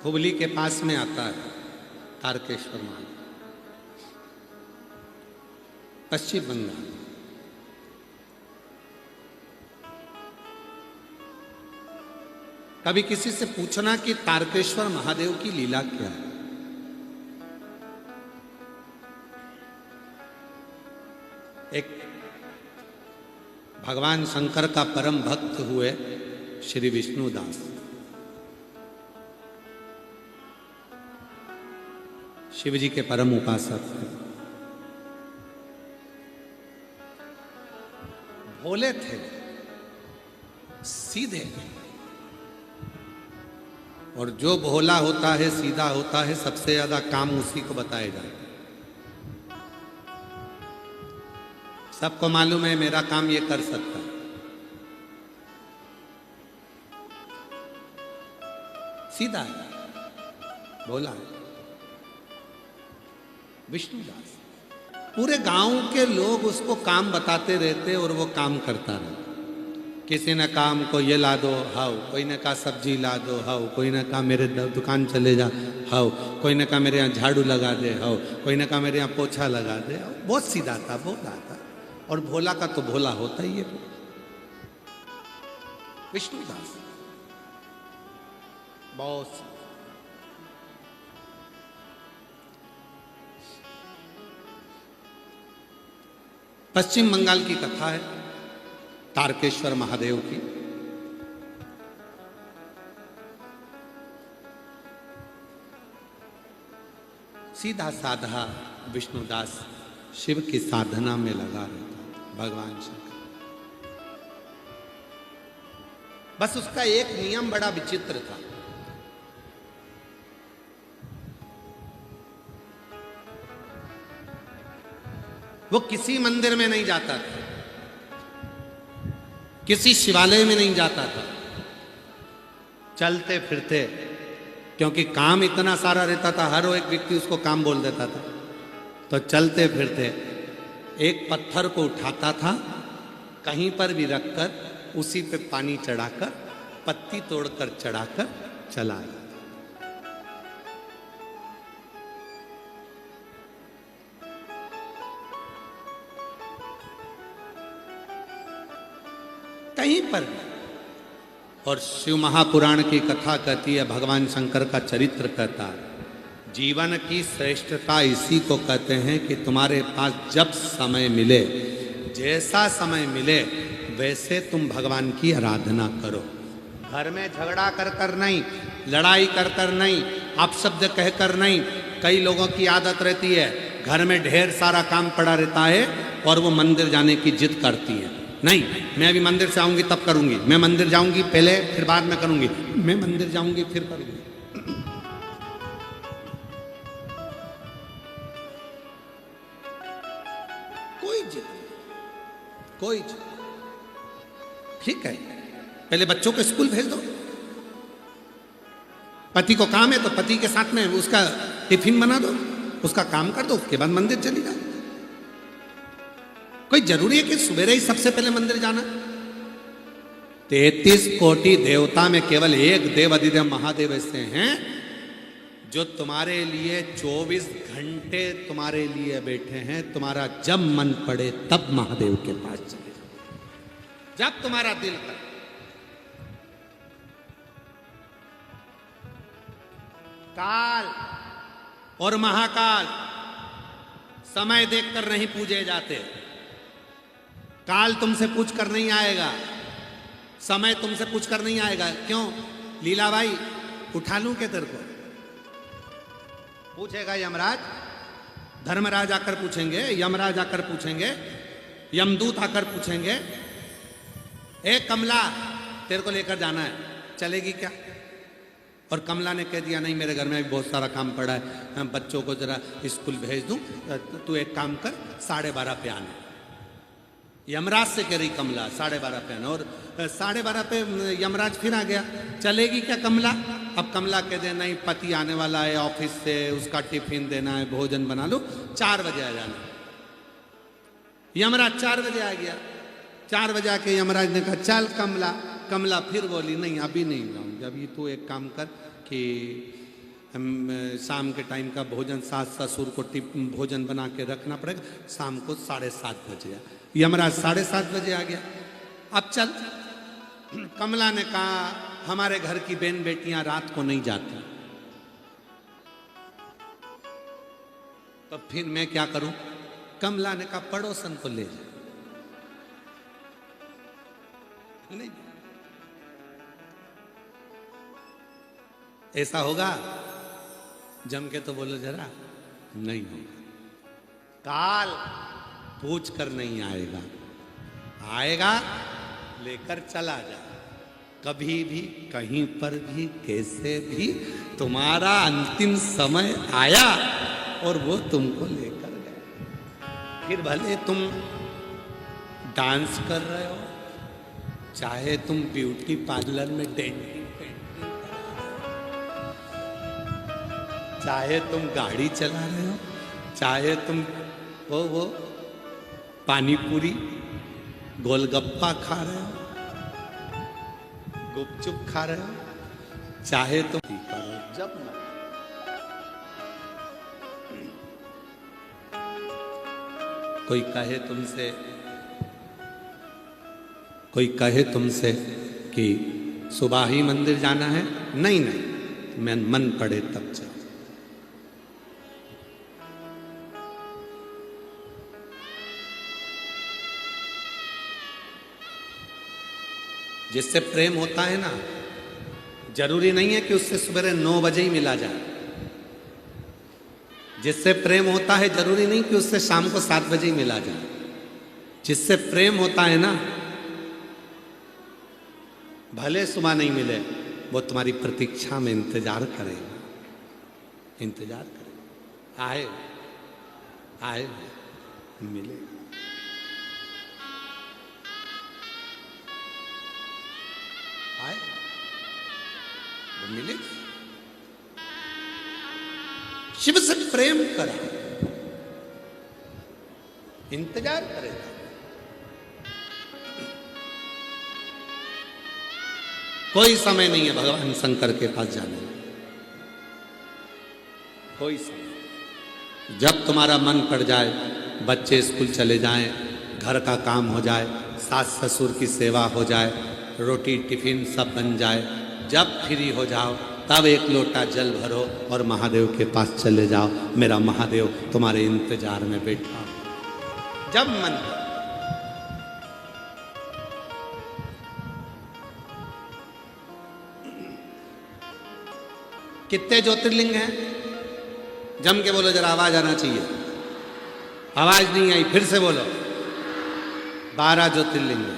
हुबली के पास में आता है तारकेश्वर महादेव, पश्चिम बंगाल। कभी किसी से पूछना कि तारकेश्वर महादेव की लीला क्या है। एक भगवान शंकर का परम भक्त हुए श्री विष्णुदास, शिव जी के परम उपासक थे, भोले थे, सीधे। और जो भोला होता है, सीधा होता है, सबसे ज्यादा काम उसी को बताया जाए। सबको मालूम है मेरा काम ये कर सकता है। सीधा है, भोला है। विष्णुदास, पूरे गांव के लोग उसको काम बताते रहते और वो काम करता रहे। किसी ने काम को ये ला दो, हाउ। कोई ने कहा सब्जी ला दो, हाउ। कोई ने कहा मेरे दुकान चले जा, हाउ। कोई ने कहा मेरे यहाँ झाड़ू लगा दे, हाउ। कोई ने कहा मेरे यहाँ पोछा लगा दे। बहुत सीधा था, भोला था। और भोला का तो भोला होता ही है विष्णुदास, बहुत। पश्चिम बंगाल की कथा है तारकेश्वर महादेव की। सीधा साधा विष्णुदास शिव की साधना में लगा रहता, भगवान शंकर। बस उसका एक नियम बड़ा विचित्र था। वो किसी मंदिर में नहीं जाता था, किसी शिवालय में नहीं जाता था। चलते फिरते, क्योंकि काम इतना सारा रहता था, हर एक व्यक्ति उसको काम बोल देता था। तो चलते फिरते एक पत्थर को उठाता था, कहीं पर भी रखकर उसी पे पानी चढ़ाकर, पत्ती तोड़कर चढ़ाकर चला आया। कहीं पर। और शिव महापुराण की कथा कहती है, भगवान शंकर का चरित्र कहता है, जीवन की श्रेष्ठता इसी को कहते हैं कि तुम्हारे पास जब समय मिले, जैसा समय मिले, वैसे तुम भगवान की आराधना करो। घर में झगड़ा कर कर नहीं, लड़ाई कर कर नहीं, अपशब्द कह कर नहीं। कई लोगों की आदत रहती है, घर में ढेर सारा काम पड़ा रहता है और वो मंदिर जाने की जिद करती है। नहीं, मैं अभी मंदिर से आऊंगी तब करूंगी, मैं मंदिर जाऊंगी पहले, फिर बाद में करूंगी, मैं मंदिर जाऊंगी फिर करूंगी। कोई जिद, कोई जिद। ठीक है, पहले बच्चों को स्कूल भेज दो। पति को काम है तो पति के साथ में उसका टिफिन बना दो, उसका काम कर दो, उसके बाद मंदिर चली जाओ। कोई जरूरी है कि सवेरे ही सबसे पहले मंदिर जाना? 33 कोटि देवता में केवल एक देव अधिदेव महादेव ऐसे हैं जो तुम्हारे लिए 24 घंटे तुम्हारे लिए बैठे हैं। तुम्हारा जब मन पड़े तब महादेव के पास चले जाओ, जब तुम्हारा दिल करे। काल और महाकाल समय देखकर नहीं पूजे जाते। काल तुमसे पूछ कर नहीं आएगा, समय तुमसे पूछ कर नहीं आएगा। क्यों? लीला भाई उठा लूं क्या तेरे को? पूछेगा यमराज, धर्मराज आकर पूछेंगे, यमराज आकर पूछेंगे, यमदूत आकर पूछेंगे, ए कमला तेरे को लेकर जाना है, चलेगी क्या? और कमला ने कह दिया नहीं, मेरे घर में भी बहुत सारा काम पड़ा है, बच्चों को जरा स्कूल भेज दूं, तू एक काम कर 12:30 पे आना। यमराज से कह रही कमला 12:30 पे आना, और 12:30 पे यमराज फिर आ गया। चलेगी क्या कमला? अब कमला कह दे नहीं, पति आने वाला है ऑफिस से, उसका टिफिन देना है, भोजन बना लो, 4 बजे आ जाना। यमराज 4 बजे आ गया। 4 बजे आके यमराज ने कहा चल कमला। कमला फिर बोली नहीं, अभी नहीं जाऊंगी, अभी तू एक काम कर कि शाम के टाइम का भोजन सास ससुर को भोजन बना के रखना पड़ेगा। शाम को 7:30 बजे यमराज 7:30 बजे आ गया। अब चल, कमला ने कहा हमारे घर की बहन बेटियां रात को नहीं जाती, तो फिर मैं क्या करूं? कमला ने कहा पड़ोसन को ले जा। नहीं, ऐसा होगा? जम के तो बोलो जरा, नहीं होगा। काल पूछ कर नहीं आएगा, आएगा लेकर चला जा। कभी भी कहीं पर भी कैसे भी तुम्हारा अंतिम समय आया और वो तुमको लेकर गया। फिर भले तुम डांस कर रहे हो, चाहे तुम ब्यूटी पार्लर में डेंटिंग चाहे तुम गाड़ी चला रहे हो, चाहे तुम वो पानी पूरी गोलगप्पा खा रहे हो, गुपचुप खा रहे हो, चाहे तुम करो जब ना। कोई कहे तुमसे कि सुबह ही मंदिर जाना है, नहीं नहीं, मैं मन पड़े तब चल। जिससे प्रेम होता है ना, जरूरी नहीं है कि उससे सवेरे 9 बजे ही मिला जाए। जिससे प्रेम होता है जरूरी नहीं कि उससे शाम को 7 बजे ही मिला जाए। जिससे प्रेम होता है ना, भले सुबह नहीं मिले, वो तुम्हारी प्रतीक्षा में इंतजार करेगा, इंतजार करेगा, आए आए मिले। आए वो मिले। शिव से प्रेम करा, इंतजार करेगा। कोई समय नहीं है भगवान शंकर के पास जाने में, कोई समय। जब तुम्हारा मन पड़ जाए, बच्चे स्कूल चले जाएं, घर का काम हो जाए, सास ससुर की सेवा हो जाए, रोटी टिफिन सब बन जाए, जब फ्री हो जाओ तब एक लोटा जल भरो और महादेव के पास चले जाओ। मेरा महादेव तुम्हारे इंतजार में बैठा। जब मन कितने ज्योतिर्लिंग हैं? जम के बोलो जरा, आवाज आना चाहिए। आवाज नहीं आई, फिर से बोलो। 12 ज्योतिर्लिंग हैं।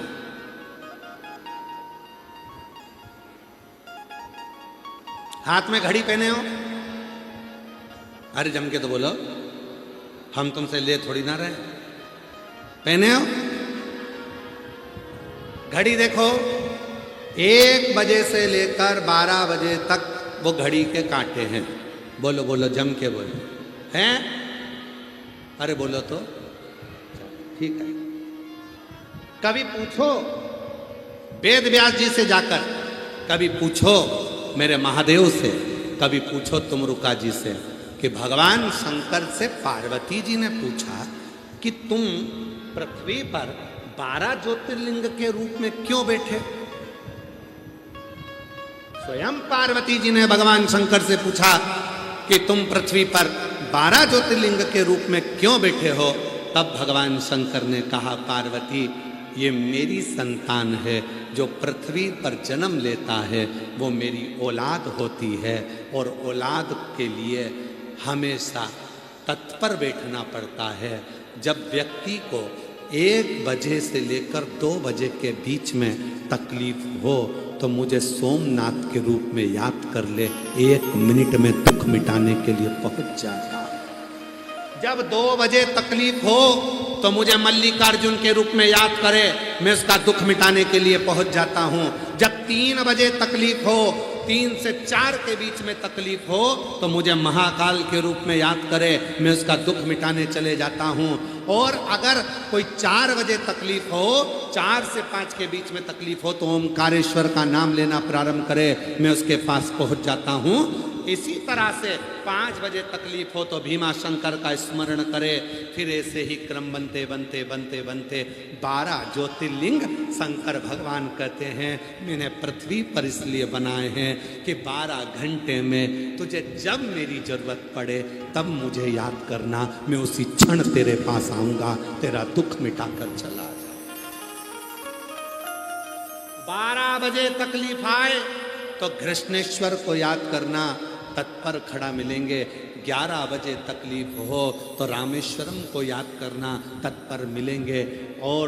हाथ में घड़ी पहने हो? अरे जम के तो बोलो, हम तुमसे ले थोड़ी ना रहे। पहने हो? घड़ी देखो, 1 बजे से लेकर 12 बजे तक वो घड़ी के कांटे हैं। बोलो बोलो, जम के बोलो। हैं? अरे बोलो तो ठीक है। कभी पूछो वेद व्यास जी से जाकर, कभी पूछो मेरे महादेव से, कभी पूछो तुमरुका जी से कि भगवान शंकर से पार्वती जी ने पूछा कि तुम पृथ्वी पर 12 ज्योतिर्लिंग के रूप में क्यों बैठे? स्वयं पार्वती जी ने भगवान शंकर से पूछा कि तुम पृथ्वी पर 12 ज्योतिर्लिंग के रूप में क्यों बैठे हो? तब भगवान शंकर ने कहा, पार्वती ये मेरी संतान है, जो पृथ्वी पर जन्म लेता है वो मेरी औलाद होती है, और औलाद के लिए हमेशा तत्पर बैठना पड़ता है। जब व्यक्ति को 1 बजे से लेकर 2 बजे के बीच में तकलीफ हो तो मुझे सोमनाथ के रूप में याद कर ले, 1 मिनट में दुख मिटाने के लिए पहुंच जाएगा। जब 2 बजे तकलीफ हो तो मुझे मल्लिकार्जुन के रूप में याद करे, मैं उसका दुख मिटाने के लिए पहुंच जाता हूं। जब 3 बजे तकलीफ हो, 3 से 4 के बीच में तकलीफ हो तो मुझे महाकाल के रूप में याद करे, मैं उसका दुख मिटाने चले जाता हूं। और अगर कोई 4 बजे तकलीफ हो, 4 से 5 के बीच में तकलीफ हो तो ओमकारेश्वर का नाम लेना प्रारंभ करे, मैं उसके पास पहुंच जाता हूं। इसी तरह से 5 बजे तकलीफ हो तो भीमा शंकर का स्मरण करे। फिर ऐसे ही क्रम बनते बनते बनते बनते 12 ज्योतिर्लिंग शंकर भगवान कहते हैं मैंने पृथ्वी पर इसलिए बनाए हैं कि 12 घंटे में तुझे जब मेरी जरूरत पड़े तब मुझे याद करना, मैं उसी क्षण तेरे पास आऊंगा, तेरा दुख मिटाकर चला जाऊं। 12 बजे तकलीफ आए तो घृष्णेश्वर को याद करना, तत्पर खड़ा मिलेंगे। 11 बजे तकलीफ हो तो रामेश्वरम को याद करना, तत्पर मिलेंगे। और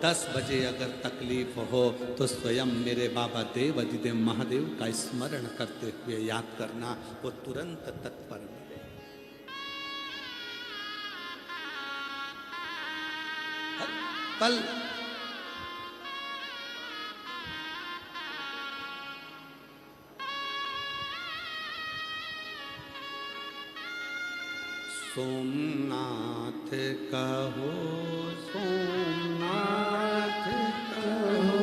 10 बजे अगर तकलीफ हो तो स्वयं मेरे बाबा देव अधिदेव महादेव का स्मरण करते हुए याद करना, वो तुरंत तत्पर मिले। कल सोमनाथ कहो, सोमनाथ कहो,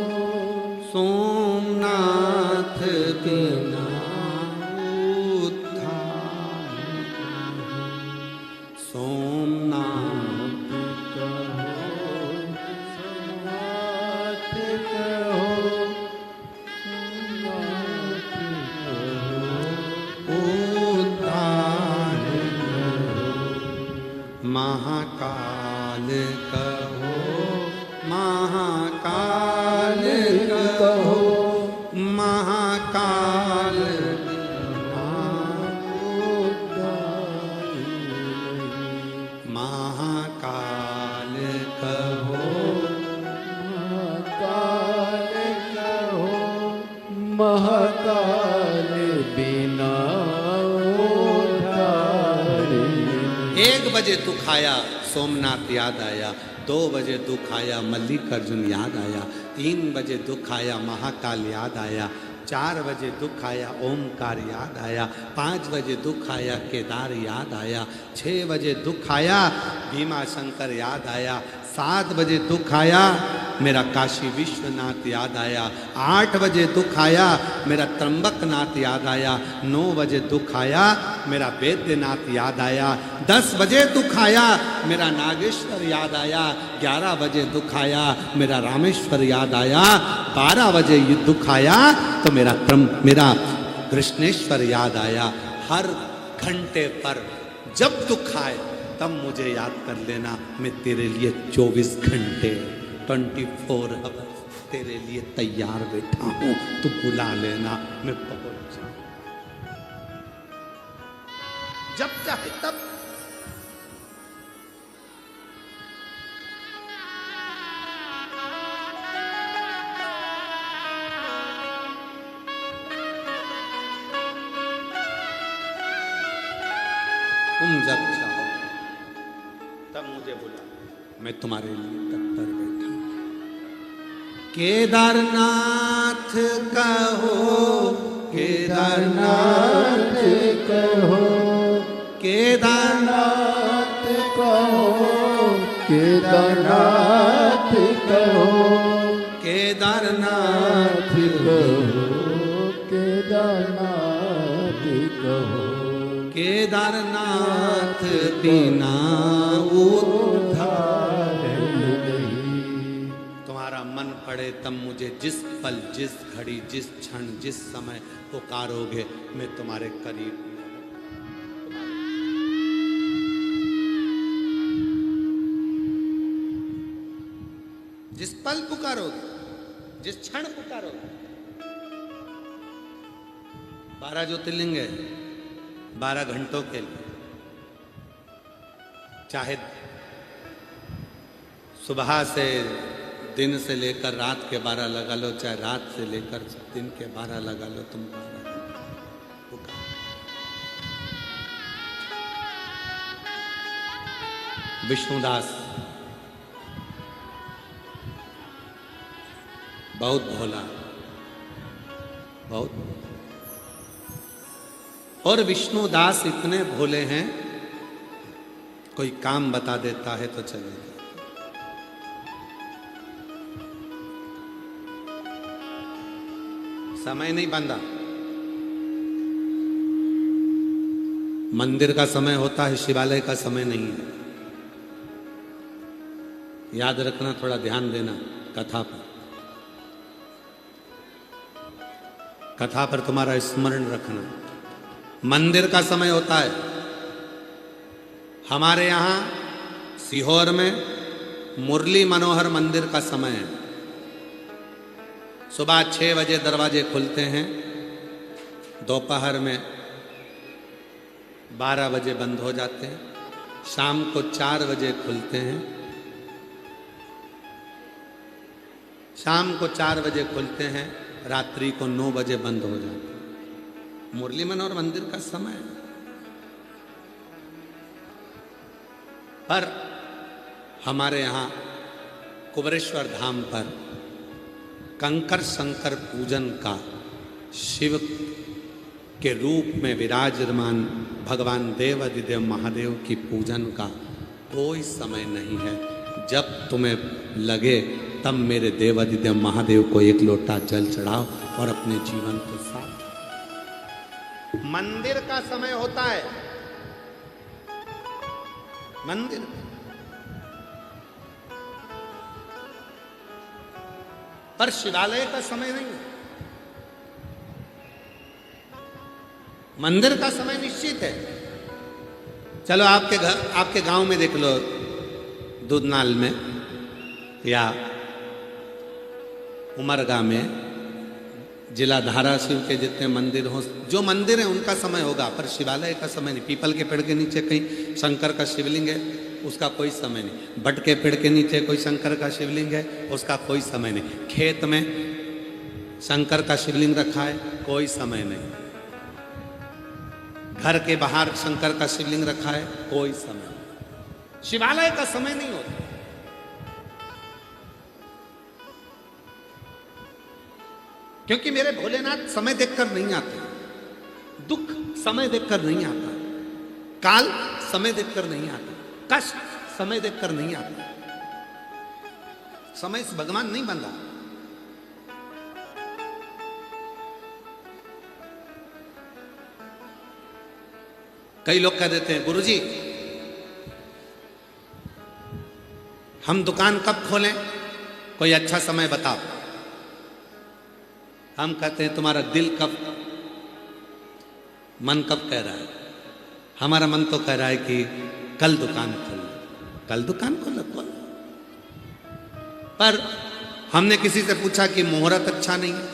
सोमनाथ बिना उद्धार, सोमनाथ कहो, सोमनाथ कहो, महाकाल कहो, महाकाल कहो, महाकाल महाकाल कहो, महाकाल कहो, महाकाल बिना उद्धारी। 1 बजे दुख आया सोमनाथ याद आया, 2 बजे दुख आया मल्लिकार्जुन याद आया, 3 बजे दुख आया महाकाल याद आया, 4 बजे दुख आया ओमकार याद आया, 5 बजे दुख आया केदार याद आया, 6 बजे दुख आया भीमा शंकर याद आया, 7 बजे दुख आया मेरा काशी विश्वनाथ याद आया, 8 बजे दुख आया मेरा त्र्यंबकनाथ याद आया, 9 बजे दुख आया मेरा वैद्यनाथ याद आया, 10 बजे दुख आया मेरा नागेश्वर याद आया, 11 बजे दुख आया मेरा रामेश्वर याद आया, 12 बजे ये दुख आया तो मेरा कृष्णेश्वर याद आया। हर घंटे पर जब दुख आए तब मुझे याद कर लेना, मैं तेरे लिए 24 घंटे 24 आवर्स तेरे लिए तैयार बैठा हूं, तू बुला लेना, मैं पहुंच जाऊं जब चाहे तब। तुम जब चाहो तब मुझे बुला, मैं तुम्हारे लिए तत्पर बैठा हूं। केदारनाथ कहो, केदारनाथ कहो, केदारनाथ कहो, केदारनाथ कहो, केदारनाथ कहो, केदारनाथ कहो, केदारनाथ बिना उद्धार नहीं। तुम्हारा मन पड़े तब मुझे जिस पल जिस घड़ी जिस क्षण जिस समय पुकारोगे मैं तुम्हारे करीब हूं। जिस पल पुकारोगे जिस क्षण पुकारोगे। 12 ज्योतिर्लिंग है 12 घंटों के लिए, चाहे सुबह से दिन से लेकर रात के 12 लगा लो, चाहे रात से लेकर दिन के 12 लगा लो, तुम 12 पुकार। विष्णुदास बहुत भोला, बहुत, और विष्णुदास इतने भोले हैं कोई काम बता देता है तो चलेगा। समय नहीं बंधा, मंदिर का समय होता है, शिवालय का समय नहीं है। याद रखना, थोड़ा ध्यान देना कथा पर। कथा पर तुम्हारा स्मरण रखना। मंदिर का समय होता है। हमारे यहां सीहोर में मुरली मनोहर मंदिर का समय है। सुबह 6 बजे दरवाजे खुलते हैं, दोपहर में 12 बजे बंद हो जाते हैं, शाम को 4 बजे खुलते हैं। शाम को 4 बजे खुलते हैं, रात्रि को 9 बजे बंद हो जाते हैं। मुरली मनोहर मंदिर का समय है। पर हमारे यहाँ कुबरेश्वर धाम पर कंकर शंकर पूजन का, शिव के रूप में विराजमान भगवान देवाधिदेव महादेव की पूजन का कोई समय नहीं है। जब तुम्हें लगे तब मेरे देवाधिदेव महादेव को एक लोटा जल चढ़ाओ और अपने जीवन को साफ। मंदिर का समय होता है, मंदिर। पर शिवालय का समय नहीं है। मंदिर का समय निश्चित है। चलो आपके घर, आपके गांव में देख लो, दूधनाल में या उमरगा में, जिला धाराशिव के जितने मंदिर हो, जो मंदिर हैं उनका समय होगा, पर शिवालय का समय नहीं। पीपल के पेड़ के नीचे कहीं शंकर का शिवलिंग है, उसका कोई समय नहीं। बट के पेड़ के नीचे कोई शंकर का शिवलिंग है, उसका कोई समय नहीं। खेत में शंकर का शिवलिंग रखा है, कोई समय नहीं। घर के बाहर शंकर का शिवलिंग रखा है, कोई समय नहीं। शिवालय का समय नहीं होता। क्योंकि मेरे भोलेनाथ समय देखकर नहीं आते, दुख समय देखकर नहीं आता, काल समय देखकर नहीं आता, कष्ट समय देखकर नहीं आता। समय से भगवान नहीं बंधा। कई लोग कह देते हैं, गुरुजी हम दुकान कब खोलें, कोई अच्छा समय बताओ। हम कहते हैं तुम्हारा दिल कब, मन कब कह रहा है। हमारा मन तो कह रहा है कि कल दुकान खोलो, कल दुकान खोलो। पर हमने किसी से पूछा कि मुहूर्त अच्छा नहीं है।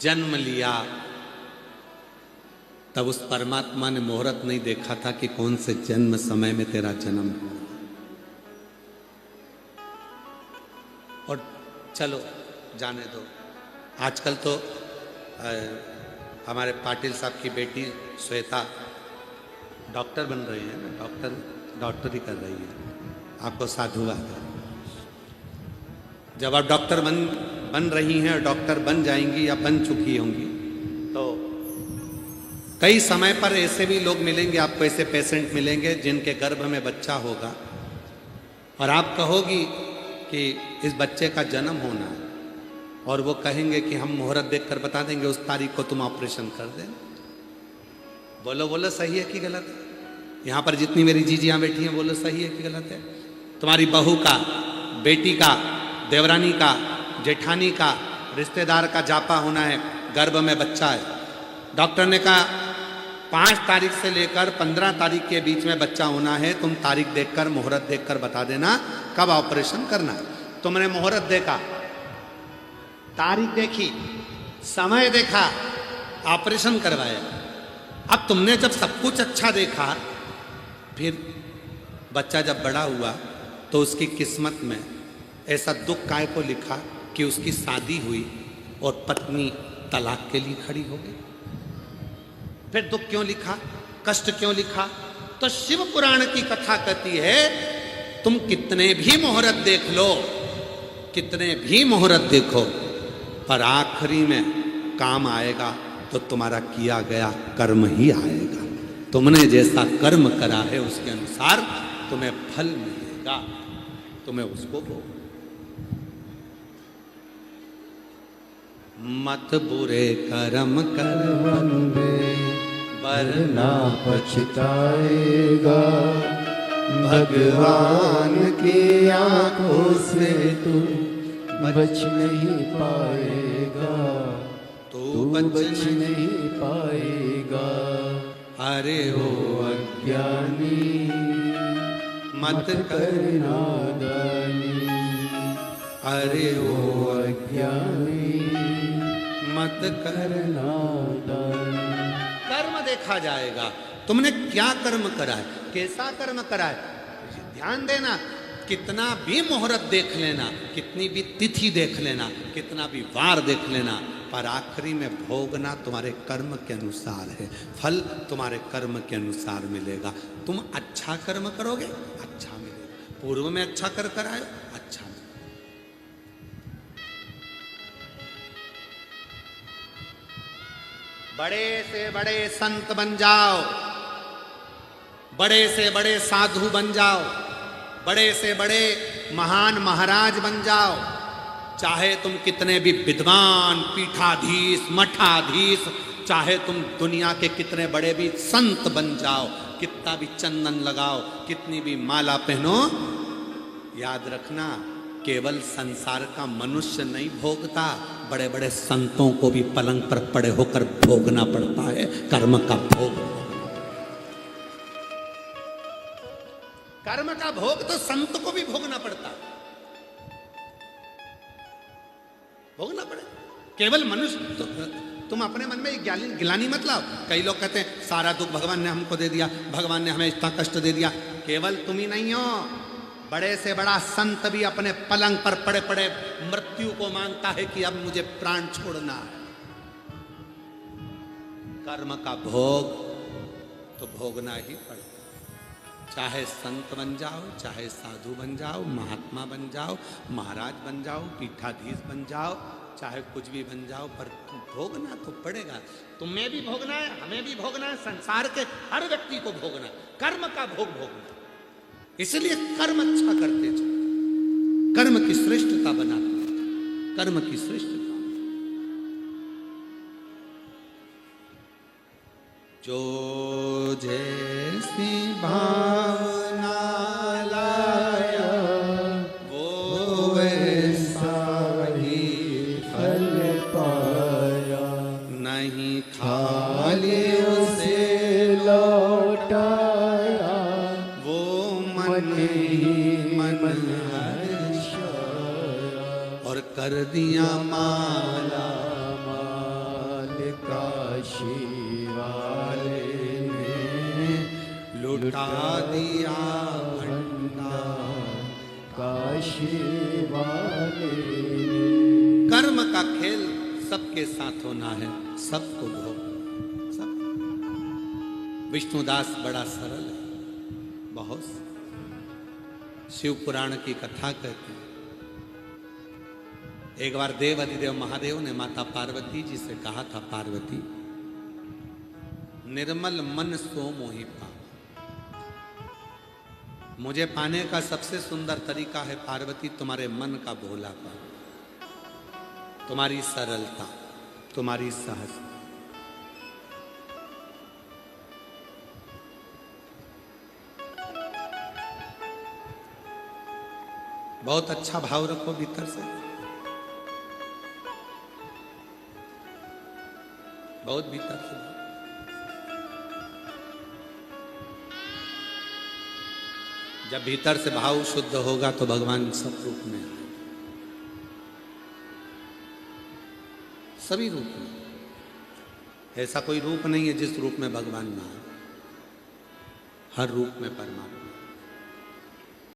जन्म लिया तब उस परमात्मा ने मुहूर्त नहीं देखा था कि कौन से जन्म समय में तेरा जन्म हुआ। और चलो जाने दो। आजकल तो हमारे पाटिल साहब की बेटी श्वेता डॉक्टर बन रही है ना, डॉक्टरी कर रही है। आपको साधुवाद है। जब आप डॉक्टर बन रही हैं और डॉक्टर बन जाएंगी या बन चुकी होंगी, तो कई समय पर ऐसे भी लोग मिलेंगे आपको, ऐसे पेशेंट मिलेंगे जिनके गर्भ में बच्चा होगा और आप कहोगी कि इस बच्चे का जन्म होना है, और वो कहेंगे कि हम मुहूर्त देखकर बता देंगे उस तारीख को तुम ऑपरेशन कर देना। बोलो बोलो सही है कि गलत है? यहाँ पर जितनी मेरी जीजियाँ बैठी हैं, बोलो सही है कि गलत है? तुम्हारी बहू का, बेटी का, देवरानी का, जेठानी का, रिश्तेदार का जापा होना है, गर्भ में बच्चा है। डॉक्टर ने कहा 5 तारीख से लेकर 15 तारीख के बीच में बच्चा होना है, तुम तारीख देखकर, मुहूर्त देखकर बता देना कब ऑपरेशन करना है। तुमने मुहूर्त देखा, तारीख देखी, समय देखा, ऑपरेशन करवाया। अब तुमने जब सब कुछ अच्छा देखा, फिर बच्चा जब बड़ा हुआ तो उसकी किस्मत में ऐसा दुख काय को लिखा कि उसकी शादी हुई और पत्नी तलाक के लिए खड़ी हो गई। फिर दुख क्यों लिखा, कष्ट क्यों लिखा? तो शिव पुराण की कथा कहती है तुम कितने भी मुहूर्त देख लो, कितने भी मुहूर्त देखो, पर आखिरी में काम आएगा तो तुम्हारा किया गया कर्म ही आएगा। तुमने जैसा कर्म करा है उसके अनुसार तुम्हें फल मिलेगा, तुम्हें उसको भोग। मत बुरे कर्म कर बंदे वरना ना पछताएगा। भगवान की आंखों से तू बच नहीं पाएगा, तू बच नहीं पाएगा। अरे ओ अज्ञानी मत कर करना दानी, अरे ओ अज्ञानी मत कर। करना दानी। कर्म देखा जाएगा, तुमने क्या कर्म करा है, कैसा कर्म करा है, ध्यान देना। कितना भी मुहूर्त देख लेना, कितनी भी तिथि देख लेना, कितना भी वार देख लेना, पर आखिरी में भोगना तुम्हारे कर्म के अनुसार है। फल तुम्हारे कर्म के अनुसार मिलेगा। तुम अच्छा कर्म करोगे, अच्छा मिलेगा। पूर्व में अच्छा कर आए, अच्छा मिलेगा। बड़े से बड़े संत बन जाओ, बड़े से बड़े साधु बन जाओ, बड़े से बड़े महान महाराज बन जाओ, चाहे तुम कितने भी विद्वान पीठाधीश मठाधीश, चाहे तुम दुनिया के कितने बड़े भी संत बन जाओ, कितना भी चंदन लगाओ, कितनी भी माला पहनो, याद रखना केवल संसार का मनुष्य नहीं भोगता, बड़े बड़े संतों को भी पलंग पर पड़े होकर भोगना पड़ता है। कर्म का भोग, कर्म का भोग तो संत को भी भोगना पड़ता है, भोगना पड़े। केवल मनुष्य तो, तुम अपने मन में गिलानी मत लाओ। कई लोग कहते हैं सारा दुख भगवान ने हमको दे दिया, भगवान ने हमें इतना कष्ट दे दिया। केवल तुम ही नहीं हो, बड़े से बड़ा संत भी अपने पलंग पर पड़े पड़े मृत्यु को मांगता है कि अब मुझे प्राण छोड़ना है। कर्म का भोग तो भोगना ही पड़ेगा। चाहे संत बन जाओ, चाहे साधु बन जाओ, महात्मा बन जाओ, महाराज बन जाओ, पीठाधीश बन जाओ, चाहे कुछ भी बन जाओ, पर भोगना तो पड़ेगा। तुम्हें भी भोगना है, हमें भी भोगना है, संसार के हर व्यक्ति को भोगना है। कर्म का भोग भोगना, इसलिए कर्म अच्छा करते चलो, कर्म की श्रेष्ठता बनाते, कर्म की श्रेष्ठता। जो जैसी भावना लाया वो वैसा ही फल पाया, नहीं खाली उसे लौटाया, वो मन ही मन हर्षाया। और कर दिया माला माल काशी वाले ने लुटा दिया भंडार। काशी वाले कर्म का खेल सबके साथ होना है, सबको भोग, सब। विष्णुदास बड़ा सरल है, बहुत। शिव पुराण की कथा कहती है, एक बार देव अधिदेव महादेव ने माता पार्वती जी से कहा था, पार्वती निर्मल मन सो मोहि पा। मुझे पाने का सबसे सुंदर तरीका है पार्वती तुम्हारे मन का भोलापन, तुम्हारी सरलता, तुम्हारी सहजता। बहुत अच्छा भाव रखो भीतर से, बहुत भीतर से। जब भीतर से भाव शुद्ध होगा तो भगवान सब रूप में आए, सभी रूप में। ऐसा कोई रूप नहीं है जिस रूप में भगवान ना आए, हर रूप में परमात्मा।